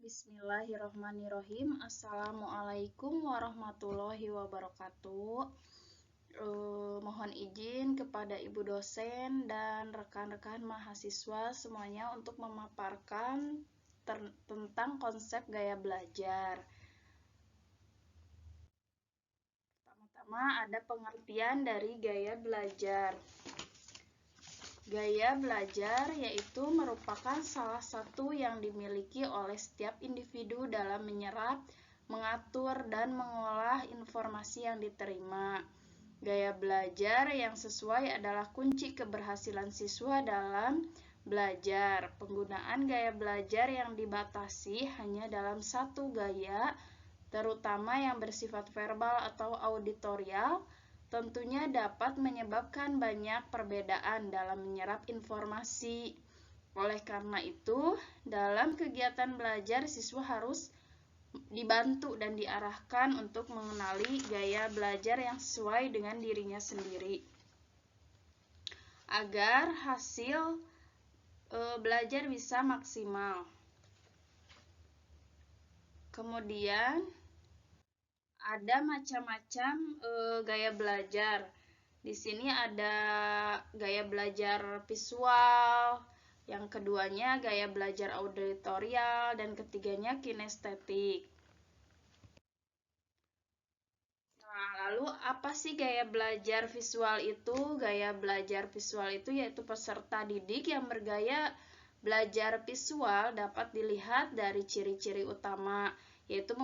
Bismillahirrohmanirrohim. Assalamualaikum warahmatullahi wabarakatuh. Mohon izin kepada ibu dosen dan rekan-rekan mahasiswa semuanya untuk memaparkan tentang konsep gaya belajar. Pertama-tama ada pengertian dari gaya belajar. Gaya belajar yaitu merupakan salah satu yang dimiliki oleh setiap individu dalam menyerap, mengatur, dan mengolah informasi yang diterima. Gaya belajar yang sesuai adalah kunci keberhasilan siswa dalam belajar. Penggunaan gaya belajar yang dibatasi hanya dalam satu gaya, terutama yang bersifat verbal atau auditorial, tentunya dapat menyebabkan banyak perbedaan dalam menyerap informasi. Oleh karena itu, dalam kegiatan belajar siswa harus dibantu dan diarahkan untuk mengenali gaya belajar yang sesuai dengan dirinya sendiri, agar hasil belajar bisa maksimal. Kemudian ada macam-macam gaya belajar. Di sini ada gaya belajar visual, yang keduanya gaya belajar auditorial, dan ketiganya kinestetik. Nah, lalu apa sih gaya belajar visual itu? Gaya belajar visual itu yaitu peserta didik yang bergaya belajar visual dapat dilihat dari ciri-ciri utama, yaitu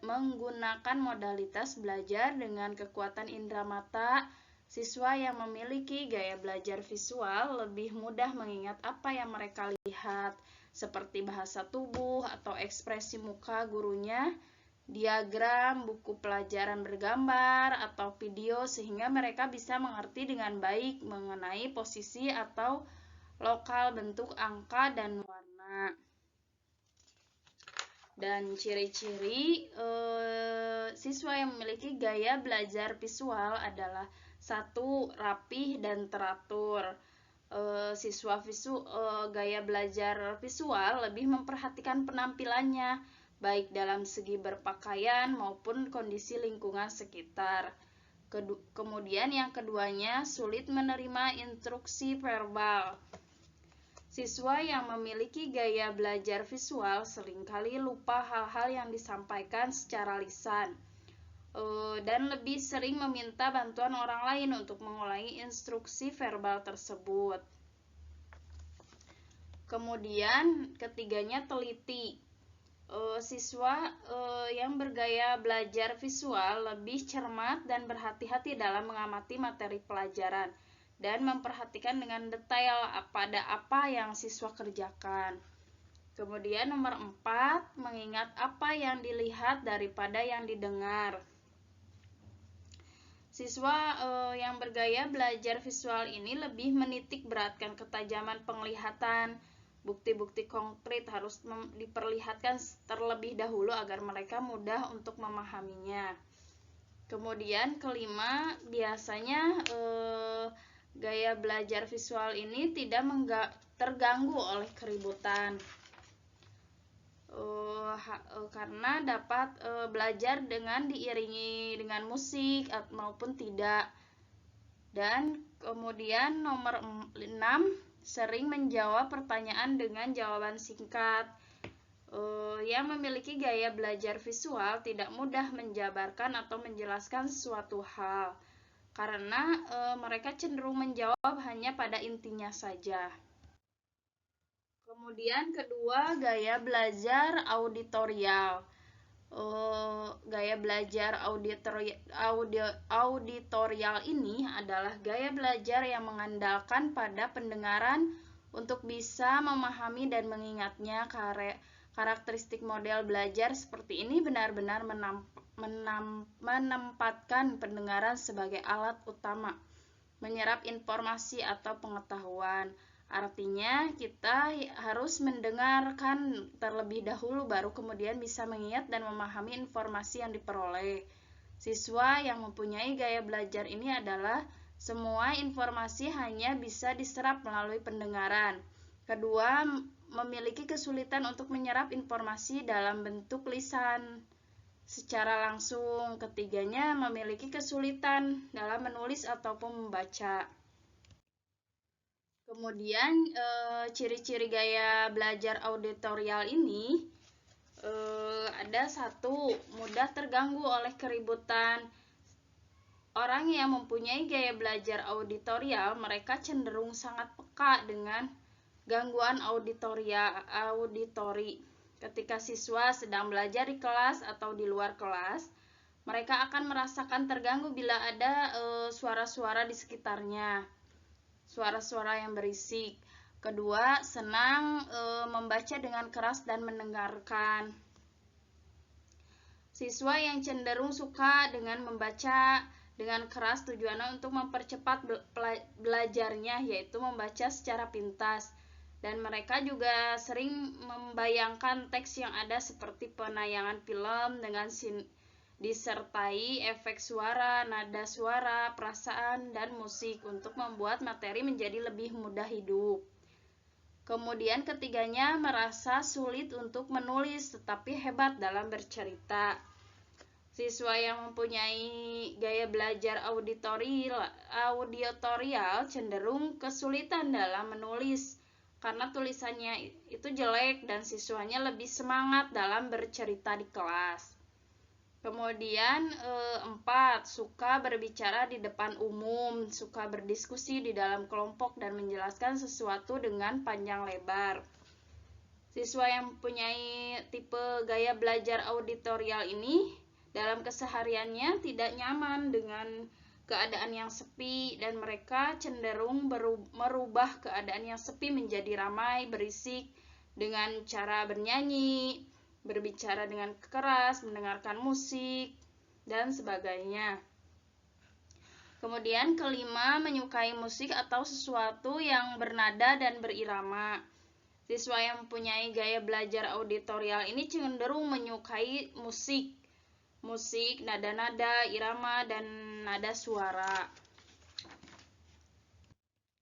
menggunakan modalitas belajar dengan kekuatan indera mata. Siswa yang memiliki gaya belajar visual lebih mudah mengingat apa yang mereka lihat, seperti bahasa tubuh atau ekspresi muka gurunya, diagram, buku pelajaran bergambar, atau video, sehingga mereka bisa mengerti dengan baik mengenai posisi atau lokal bentuk angka dan warna. Dan ciri-ciri siswa yang memiliki gaya belajar visual adalah 1. Rapih dan teratur. Gaya belajar visual lebih memperhatikan penampilannya, baik dalam segi berpakaian maupun kondisi lingkungan sekitar. Kemudian yang keduanya, sulit menerima instruksi verbal. Siswa yang memiliki gaya belajar visual seringkali lupa hal-hal yang disampaikan secara lisan, dan lebih sering meminta bantuan orang lain untuk mengulangi instruksi verbal tersebut. Kemudian ketiganya teliti. Siswa yang bergaya belajar visual lebih cermat dan berhati-hati dalam mengamati materi pelajaran dan memperhatikan dengan detail pada apa yang siswa kerjakan. Kemudian nomor 4, mengingat apa yang dilihat daripada yang didengar. Siswa yang bergaya belajar visual ini lebih menitik beratkan ketajaman penglihatan. Bukti-bukti konkret harus diperlihatkan terlebih dahulu agar mereka mudah untuk memahaminya. Kemudian kelima, biasanya gaya belajar visual ini tidak terganggu oleh keributan, karena dapat belajar dengan diiringi dengan musik maupun tidak. Dan kemudian nomor 6, sering menjawab pertanyaan dengan jawaban singkat. Yang memiliki gaya belajar visual tidak mudah menjabarkan atau menjelaskan suatu hal, karena mereka cenderung menjawab hanya pada intinya saja. Kemudian kedua, gaya belajar auditorial. Gaya belajar auditorial ini adalah gaya belajar yang mengandalkan pada pendengaran untuk bisa memahami dan mengingatnya. Karakteristik model belajar seperti ini benar-benar menempatkan pendengaran sebagai alat utama menyerap informasi atau pengetahuan. Artinya, kita harus mendengarkan terlebih dahulu baru kemudian bisa mengingat dan memahami informasi yang diperoleh. Siswa yang mempunyai gaya belajar ini adalah semua informasi hanya bisa diserap melalui pendengaran. Kedua, memiliki kesulitan untuk menyerap informasi dalam bentuk lisan secara langsung. Ketiganya memiliki kesulitan dalam menulis ataupun membaca. Kemudian ciri-ciri gaya belajar auditorial ini ada satu, mudah terganggu oleh keributan. Orang yang mempunyai gaya belajar auditorial, mereka cenderung sangat peka dengan gangguan auditori. Ketika siswa sedang belajar di kelas atau di luar kelas, mereka akan merasakan terganggu bila ada suara-suara di sekitarnya, suara-suara yang berisik. Kedua, senang membaca dengan keras dan mendengarkan. Siswa yang cenderung suka dengan membaca dengan keras tujuannya untuk mempercepat belajarnya, yaitu membaca secara pintas. Dan mereka juga sering membayangkan teks yang ada seperti penayangan film dengan disertai efek suara, nada suara, perasaan, dan musik untuk membuat materi menjadi lebih mudah hidup. Kemudian ketiganya merasa sulit untuk menulis tetapi hebat dalam bercerita. Siswa yang mempunyai gaya belajar auditorial cenderung kesulitan dalam menulis karena tulisannya itu jelek dan siswanya lebih semangat dalam bercerita di kelas. Kemudian 4, suka berbicara di depan umum, suka berdiskusi di dalam kelompok dan menjelaskan sesuatu dengan panjang lebar. Siswa yang mempunyai tipe gaya belajar auditorial ini dalam kesehariannya tidak nyaman dengan keadaan yang sepi dan mereka cenderung merubah keadaan yang sepi menjadi ramai, berisik dengan cara bernyanyi, berbicara dengan keras, mendengarkan musik, dan sebagainya. Kemudian kelima, menyukai musik atau sesuatu yang bernada dan berirama. Siswa yang mempunyai gaya belajar auditorial ini cenderung menyukai musik, nada-nada, irama, dan nada suara.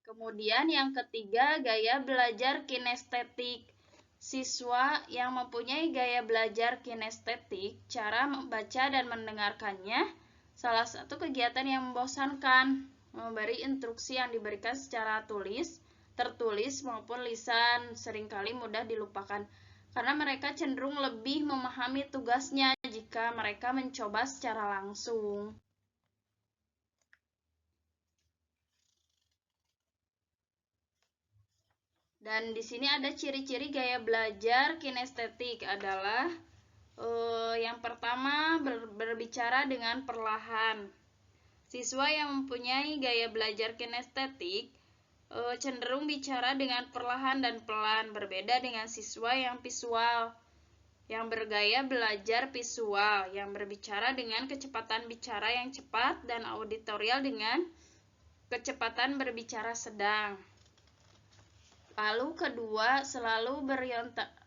Kemudian yang ketiga, gaya belajar kinestetik. Siswa yang mempunyai gaya belajar kinestetik, cara membaca dan mendengarkannya, salah satu kegiatan yang membosankan, memberi instruksi yang diberikan secara tertulis maupun lisan, seringkali mudah dilupakan. Karena mereka cenderung lebih memahami tugasnya jika mereka mencoba secara langsung. Dan di sini ada ciri-ciri gaya belajar kinestetik adalah yang pertama berbicara dengan perlahan. Siswa yang mempunyai gaya belajar kinestetik cenderung bicara dengan perlahan dan pelan, berbeda dengan siswa yang visual, yang bergaya belajar visual, yang berbicara dengan kecepatan bicara yang cepat dan auditorial dengan kecepatan berbicara sedang. Lalu kedua, selalu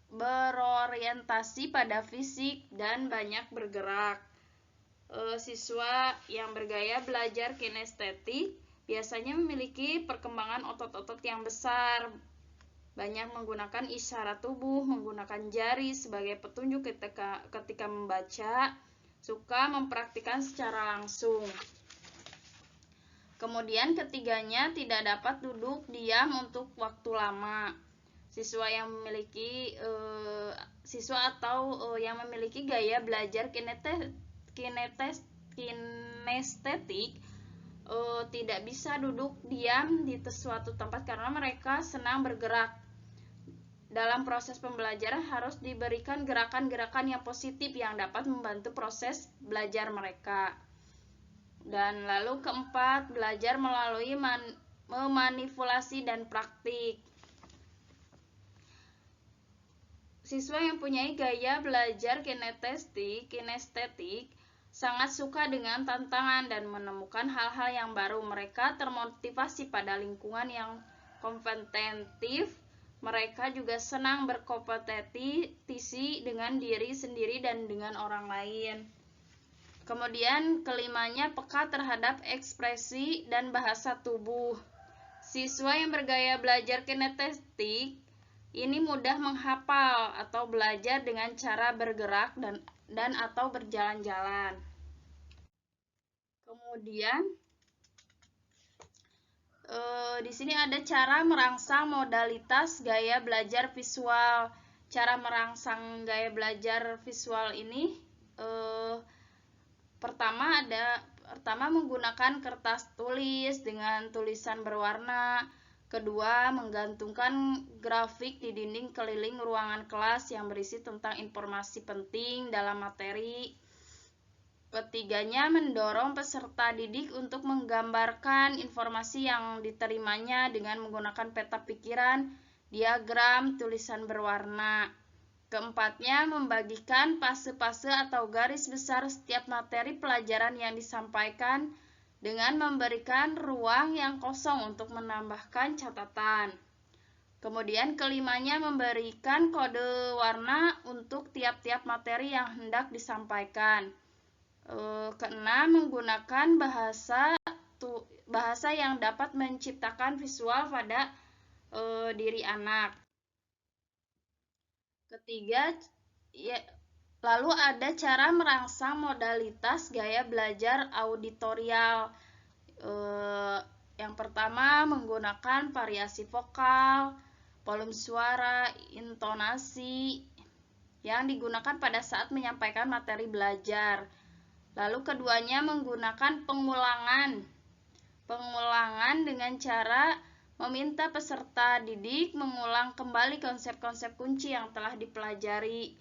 berorientasi pada fisik dan banyak bergerak. Siswa yang bergaya belajar kinestetik biasanya memiliki perkembangan otot-otot yang besar, banyak menggunakan isyarat tubuh, menggunakan jari sebagai petunjuk ketika membaca, suka mempraktikkan secara langsung. Kemudian ketiganya tidak dapat duduk diam untuk waktu lama. Siswa yang memiliki yang memiliki gaya belajar kinestetik tidak bisa duduk diam di suatu tempat karena mereka senang bergerak. Dalam proses pembelajaran harus diberikan gerakan-gerakan yang positif yang dapat membantu proses belajar mereka. Dan lalu keempat, belajar melalui memanipulasi dan praktik. Siswa yang punya gaya belajar kinestetik sangat suka dengan tantangan dan menemukan hal-hal yang baru. Mereka termotivasi pada lingkungan yang kompetitif. Mereka juga senang berkompetisi dengan diri sendiri dan dengan orang lain. Kemudian kelimanya, peka terhadap ekspresi dan bahasa tubuh. Siswa yang bergaya belajar kinestetik Ini mudah menghafal atau belajar dengan cara bergerak dan atau berjalan-jalan. Kemudian di sini ada cara merangsang modalitas gaya belajar visual. Cara merangsang gaya belajar visual ini pertama menggunakan kertas tulis dengan tulisan berwarna. Kedua, menggantungkan grafik di dinding keliling ruangan kelas yang berisi tentang informasi penting dalam materi. Ketiganya, mendorong peserta didik untuk menggambarkan informasi yang diterimanya dengan menggunakan peta pikiran, diagram, tulisan berwarna. Keempatnya, membagikan fase-fase atau garis besar setiap materi pelajaran yang disampaikan dengan memberikan ruang yang kosong untuk menambahkan catatan. Kemudian kelimanya, memberikan kode warna untuk tiap-tiap materi yang hendak disampaikan. Keenam, menggunakan bahasa yang dapat menciptakan visual pada diri anak. Ketiga, lalu ada cara merangsang modalitas gaya belajar auditorial. Yang pertama, menggunakan variasi vokal, volume suara, intonasi yang digunakan pada saat menyampaikan materi belajar. Lalu keduanya, menggunakan pengulangan dengan cara meminta peserta didik mengulang kembali konsep-konsep kunci yang telah dipelajari.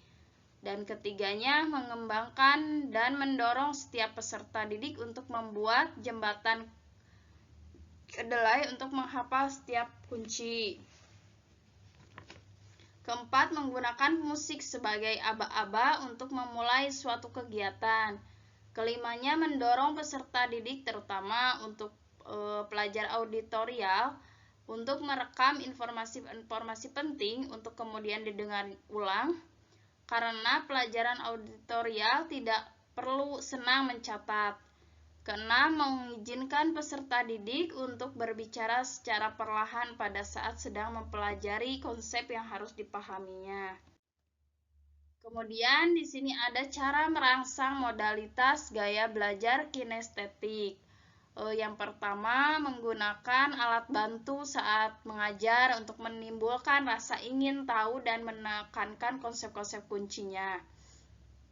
Dan ketiganya, mengembangkan dan mendorong setiap peserta didik untuk membuat jembatan kedelai untuk menghafal setiap kunci. Keempat, menggunakan musik sebagai aba-aba untuk memulai suatu kegiatan. Kelimanya, mendorong peserta didik terutama untuk pelajar auditorial untuk merekam informasi-informasi penting untuk kemudian didengar ulang, karena pelajaran auditorial tidak perlu senang mencatat. Keenam, mengizinkan peserta didik untuk berbicara secara perlahan pada saat sedang mempelajari konsep yang harus dipahaminya. Kemudian di sini ada cara merangsang modalitas gaya belajar kinestetik. Yang pertama, menggunakan alat bantu saat mengajar untuk menimbulkan rasa ingin tahu dan menekankan konsep-konsep kuncinya.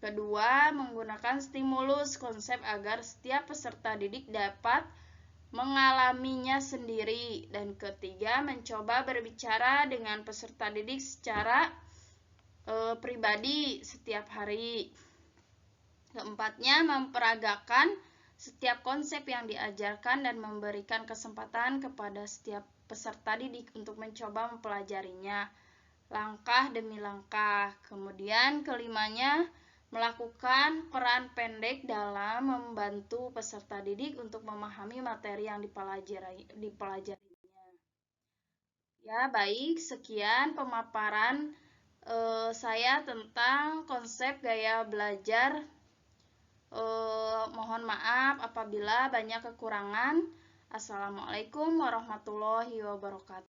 Kedua, menggunakan stimulus konsep agar setiap peserta didik dapat mengalaminya sendiri. Dan ketiga, mencoba berbicara dengan peserta didik secara pribadi setiap hari. Keempatnya, memperagakan setiap konsep yang diajarkan dan memberikan kesempatan kepada setiap peserta didik untuk mencoba mempelajarinya langkah demi langkah. Kemudian kelimanya, melakukan peran pendek dalam membantu peserta didik untuk memahami materi yang dipelajarinya. Ya, baik, sekian pemaparan saya tentang konsep gaya belajar. Mohon maaf apabila banyak kekurangan. Assalamualaikum warahmatullahi wabarakatuh.